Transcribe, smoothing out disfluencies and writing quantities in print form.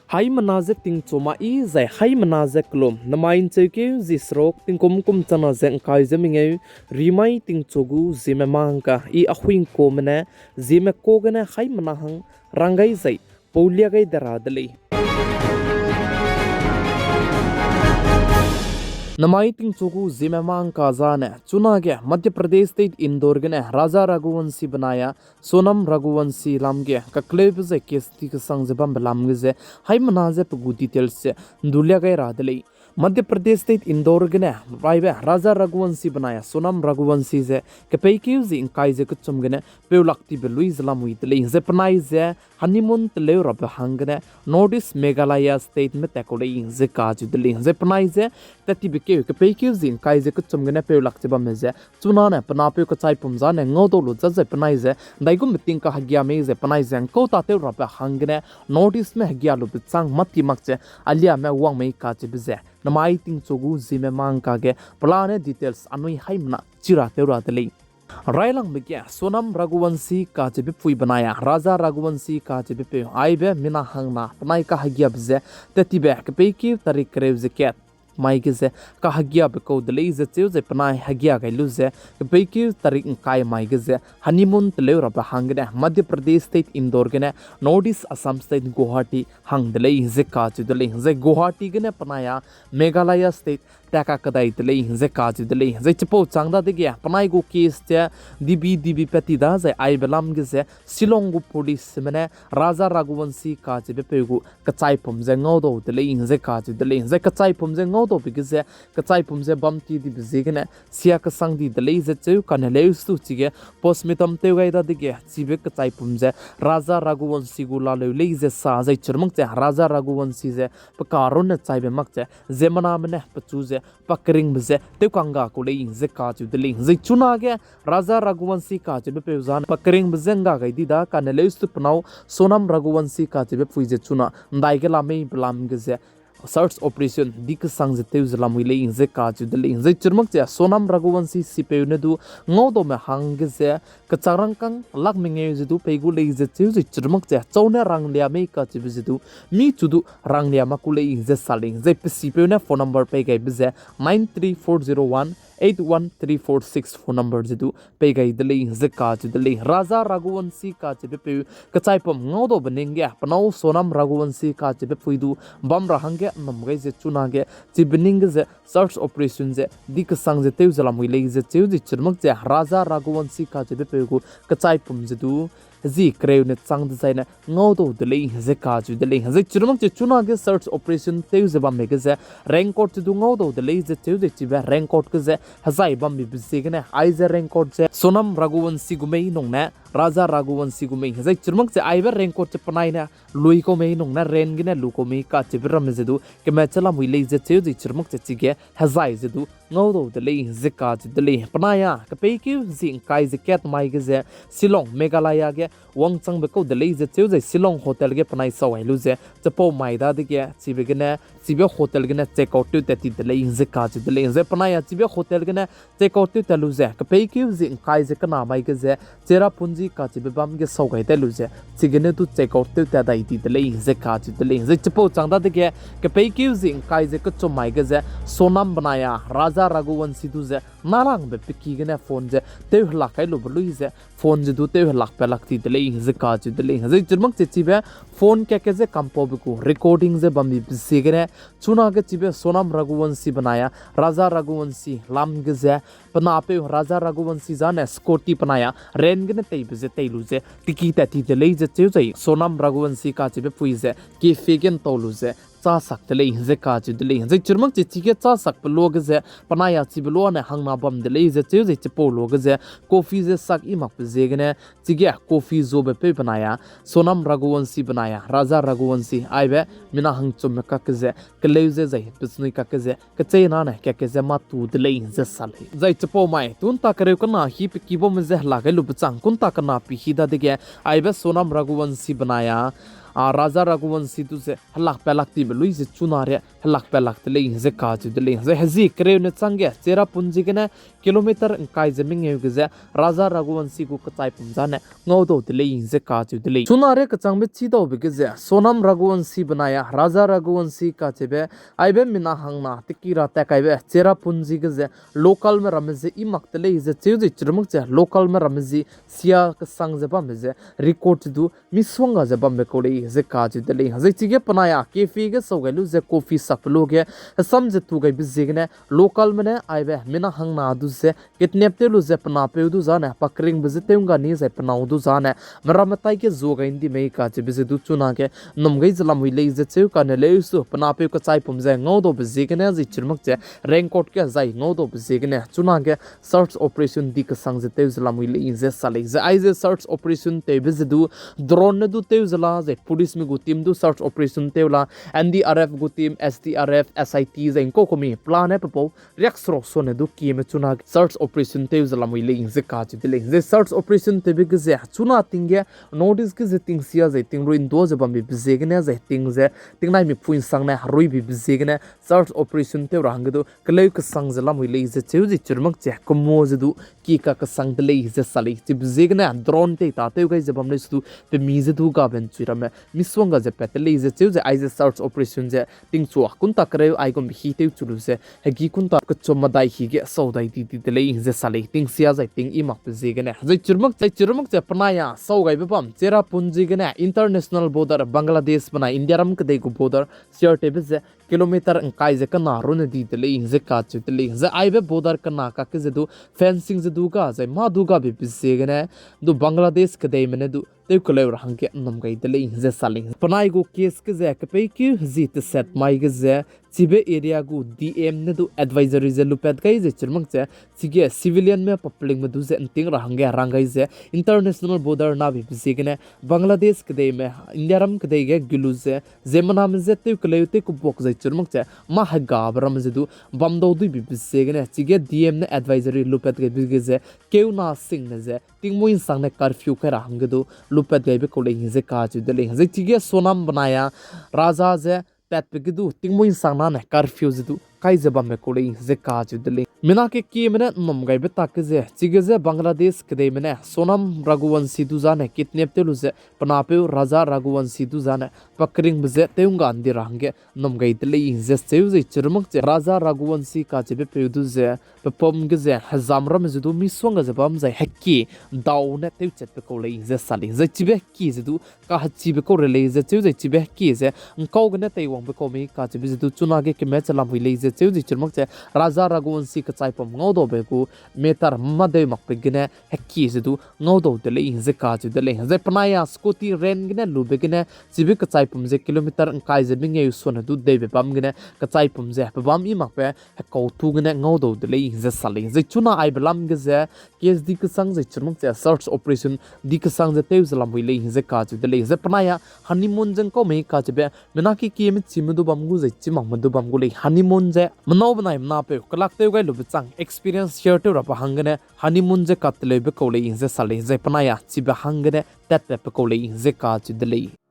Hai manaze ting choma I zai hai manaze klom namain cheke zisrok ting kum chana zeng kai zeminge rimai ting chogu Zememanka I ahuing komene Zeme kogene hai manahang rangai zai paulia gai daradali नमाई तिंग चोगु Zememanka जाने चुना गया Madhya Pradesh state Indore गने राजा रघुवंशी बनाया सोनम रघुवंशी लामगे कक्लेब जे केस्ती के संग जबम लामगे जे high मनाजे पगु details से दुलिया गए रादले Madhya Pradesh state Indore गने राइबे राजा रघुवंशी बनाया सोनम रघुवंशी जे कपेकिव जे इंकाई जे कुचम गने पेउलक्ति बेलुई जलामुई तले जे पनाई जे हनीमून तले रब हंगने नॉर्थ ईस्ट मेघालय स्टेट में तकोले जे काजु दले जे पनाई जे तति बिके कपेकिव जे इंकाई जे कुचम गने पेउलक्ति बम जे चुना ने पनापे को चाइ पुमजा ने ngौदो लु जे पनाई जे दाइगुम मिटिंग का हगिया में जे पनाई जे को ताते रब हंगने नॉर्थ ईस्ट में हगिया लु बिचांग मति मकचे अलिया में वांग में काचे बिजे नमाई तिंग चोगु Zememanka ge प्लाने डिटेल्स अनुई हाइमना चिरा तेरा तले रायलंग बिके सोनम रघुवंशी का जेबे पुई बनाया राजा रघुवंशी का जेबे पे आइबे मिना हंगना पनाई का हगिया बिजे ततिबे के की तारीख करेव जे के माइके जे का हगिया बेको दले जे चेउ जे पनाई हगिया गैलु जे के की तारीख काय माइके जे हनीमून तले रब हंगने मध्य प्रदेश स्टेट इंदौर गने north east Assam state Guwahati हंग दले जे का दले जे गुवाहाटी गने पनाया मेघालय स्टेट टका कदाई तले जे काजु दले जे चपो चांगदा देगे पनाई गो केस ते दिबी पेतिदा जे आई बेलाम गे जे शिलोंग गो पुलिस मने राजा रघुवंशी काजु बेपेगु कचाई पम जे ngौदो तले जे काजु दले जे कचाई पम जे ngौदो बिगे जे कचाई पम जे बमती दि बिजेगने सिया का संगदी दले जे चु कनले उस्तु चिगे पोस्मितम ते गाइदा देगे चिबे कचाई पम जे राजा रघुवंशी गु लाले ले जे सा जे चरमक जे राजा रघुवंशी जे पकारोन ने चाइबे मक जे जेमना मने पचु जे पकरिंग बजे ते कंगा को ले जे काजु दले जे चुना गे राजा रघुवंशी काजु बे पेउजान पकरिंग बजेंगा गैदी दा कानले उस्तु पनाउ सोनम रघुवंशी काजु बे फुइजे चुना दाइगे लामे ब्लाम गे जे सर्च ऑपरेशन दिक संग जे तेउजला मुइले जे काजु दले जे चुरमक जे सोनम रघुवंशी सिपेउने दु ngौदो में हंग जे कचारंकंग लाक मिंगे जे दु पेगु ले जे जे चुरमक जे चौने रंगलिया में काजु बे दु मी चुदु रंगलिया मकुले जे सालिंग जे सिपेउने फोन नंबर पे गै बजे 93401 813464 फोन नंबर जदु पे गई दले जे काजु दले राजा रघुवंशी काजु बे पे कचाइपम ngौदो बनेंगे पनौ सोनम रघुवंशी काजु बे फुइदु बम रहंगे नमगे जे चुनागे जिबनिंग जे सर्च ऑपरेशन जे दिक संग जे तेउजला मुइले जे चेउ जे चरमक जे राजा रघुवंशी काजु बे पेगु कचाइपम जदु जी क्रेव ने चांग जाइना ngौदो दले जे काजु दले जे चरमक जे चुनागे सर्च ऑपरेशन तेउजे बम मेगे जे रैंकोट जदु ngौदो दले जे चेउ जे चिबे रैंकोट के जे हजाई बम बिसेगने आइजे रैंकोट जे सोनम रघुवंशी गुमेई नोंने राजा रघुवंशी गुमेई जे चरमक जे आइबे रैंकोट जे पनाइना लुई को मेई नोंना रेन गिने लुको मेई का चिबरम जेदु के मैचला मुइले जे चेउ जे चरमक जे चिगे हजाई जेदु ngौदो दले जे काजु दले पनाया कपेकी जिंग काय जे केत माइ गे जे शिलोंग मेघालय गे वंगचंग बेको दले जे चेउ जे शिलोंग होटल गे पनाइ सवाइलु जे चपो माइदा दिगे चिबेगने चिबे होटल गे चेक आउट तेति दले जे काजु दले जे पनाया चिबे होटल गे चेक आउट तलु जे कपेकी जिंग काय जे कना माइ गे जे चेरा पुंजी का चिबे बम गे सौगाइ तलु जे चिगने तु चेक आउट ते दाइति दले जे काजु दले जे चपो चांगदा दिगे कपेकी जिंग काय जे कचो माइ गे जे सोनम बनाया राजा रघुवंशी दु जे नारांग बे पिकी गने फोन जे ते हलाkai लो बलुई जे फोन जे दु ते हलाक पे लगती दले जे काजु दले जे चरमक चिबे फोन के जे कंपो बिकु रिकॉर्डिंग जे बम्बी बिसेगने चुना के चिबे सोनम रघुवंशी बनाया राजा रघुवंशी लाम गे जे पनापे राजा रघुवंशी जाने स्कोटी पनाया रेन गने ते बिजे तेलु जे टिकी तति दले जे चेउ जे सोनम रघुवंशी का चिबे पुई जे के फेगन तोलु जे चा सकतले जे काजु दले जे चुरमक चिके चा सक लोग जे पनाया चिबलो ने हंगना बम दले जे चेउ जे चपो लोग जे कॉफी जे सक इमक जेगने चिगे कॉफी जो बे पे बनाया सोनम रघुवंशी बनाया राजा रघुवंशी आइबे मिना हंग चुम कक जे कले जे जे पिसनुई कक जे कचे ना ने के जे मा तु दले जे साले जे चपो माय तुन ता करे कना ही किबो में जे लागे लु बचांग कुन ता कना पि हिदा देगे आइबे सोनम रघुवंशी बनाया राजा रघुवंशी तु से हलाक पेलाक ती बेलुई जे चुनारे हलाक पेलाक ते ले जे का जु ले जे हजी करे ने चंगे चेरा पुंजी के ने किलोमीटर काय जमिंग हे जे राजा रघुवंशी को कचाई पुंजाने ngau do te le जे का जु ले चुनारे कचंग बे ची दो बे जे सोनम रघुवंशी बनाया राजा रघुवंशी का चेबे आइबे मिना हंगना तिकीरा ते काइबे चेरा पुंजी के जे लोकल में रमजे इ मक्तले जे चेजे चरमक जे लोकल में रमजी सिया के संग जे बम जे रिकॉर्ड दु मिसवंगा जे बम कोले जे का जु ले जे चिगे पनाया केफी के सोगलु जे कॉफी सपलो के सम जे तु गई बिजेगने लोकल में आइबे मिना हंगना दु से कितने तेलु जे पना पे दु जाने पकरिंग बजे तेउंगा नि जे पनाउ दु जाने मरमताई के जोगा इंदी में का जे बिजे दु चुना के नमगई जलम हुई जे चेउ का ने लेसु पना पे को चाइ पुम जे ngau do बिजेगने जे चिरमक जे रैंक कोट के जाई ngau do बिजेगने चुना के सर्च ऑपरेशन दी के संग जे तेउ जलम हुई जे साले जे आई जे सर्च ऑपरेशन ते बिजे दु ड्रोन ने दु तेउ जला जे पुलिस में गु टीम दु सर्च ऑपरेशन तेउला एनडीआरएफ गु टीम एसडीआरएफ एसआईटी जे को कोमी प्लान है पपो रिक्सरो सोने दु की में चुना सर्च ऑपरेशन तेउ जलम हुई जे का जे जे सर्च ऑपरेशन ते बिगे जे चुना तिंगे नोटिस के जे तिंग सिया जे तिंग रुइन दो जे बम बिजेगने जे तिंग नाइ mi puin sang na harui bi bizigna search operation te rang do klei ka sang zalam hui le je cheu ji churmak che komo je du ki ka ka sang de le je sali ti bizigna drone te ta te gai je bam le su pe mi je du ga ben chira me miswanga je pet le je cheu je ai je search operation je ting chu kun ta kre ai gom hi te chulu se he gi kun ta ka chom dai hi ge so dai ti ti le je sali ting sia zai ting i mak bizigna je churmak che panaya so gai be bam chera punji gna international border bangladesh bana india ram ka dei go border share table से kilometre काय जे कना run दी तले जे का चुतले जे आइबे bother कना का के जे दु fencing जे दुगा जे मा दुगा बि बिसे गने दु बांग्लादेश के दे मने दु ते कले रंग के नम गई तले जे सालिंग पनाई गो केस के जे के पे की जी ते सेट माई के जे चिबे एरिया गु डीएम ने दु एडवाइजरी जे लुपेट गई जे चिरमंग जे सिगे सिविलियन में पब्लिक में दु जे अंतिंग रंग गई जे इंटरनेशनल बॉर्डर ना भी बिसे गने बांग्लादेश के दे में इंडिया रम के दे गे गिलु जे जेमना में जे ते कले ते को बोक जे चिरमंग जे मा हगा बरम जे दु बम दो दु भी बिसे गने चिगे डीएम ने एडवाइजरी लुपेट गई बिगे जे केउ ना सिंग ने जे तिंग मोइन संग ने कर्फ्यू के रंग दु लुपेट गई बे कोले जे का जे दले जे चिगे सोनाम बनाया राजा जे tet begidu tingmoin sangna ne curfew zidu kai jaba me kole je ka judle mina ke ki mena nom gai beta ke je chige je bangladesh ke de mena sonam raghuvanshi du jane kitne telu je panape raja raghuvanshi du jane pakring bje teunga andi range nom gai dele je seu je chirmuk je raja raghuvanshi ka je pe du je pom ge je hazamram zidu mi swanga je bam je hakki daw ne teu chet pe kole je sali je chibe ki zidu ka hachi be ko rele je cheu je chibe ki je kau gane tei wang be ko mi ka je zidu chuna ge ke me chalam hui le je cheu ji chirmuk je raja raghuvanshi ka chai pom ngau do be ku metar ma de mak pe gene hakki zidu ngau do de le je ka je de le je panaya scooty ren gene lu be gene chibe ka chai pom je kilometer kai je binge usona du de be pam gene ka chai pom je pe bam i mak pe ko tu gene ngau do de le je sali je chuna ai belam ge je kes di ka sang je chirmuk je search operation di ka sang je teu zalam hui le je ka je de le je panaya honeymoon jeng ko me ka je be mena ki me chimudu bam gu je chimang madu bam gu le honeymoon je mano banai na pe kalak teu gai lu chang experience share teu ra pa hangane honeymoon je kat le be ko le je sali je panaya chi be hangane tat pe ko le je ka je de le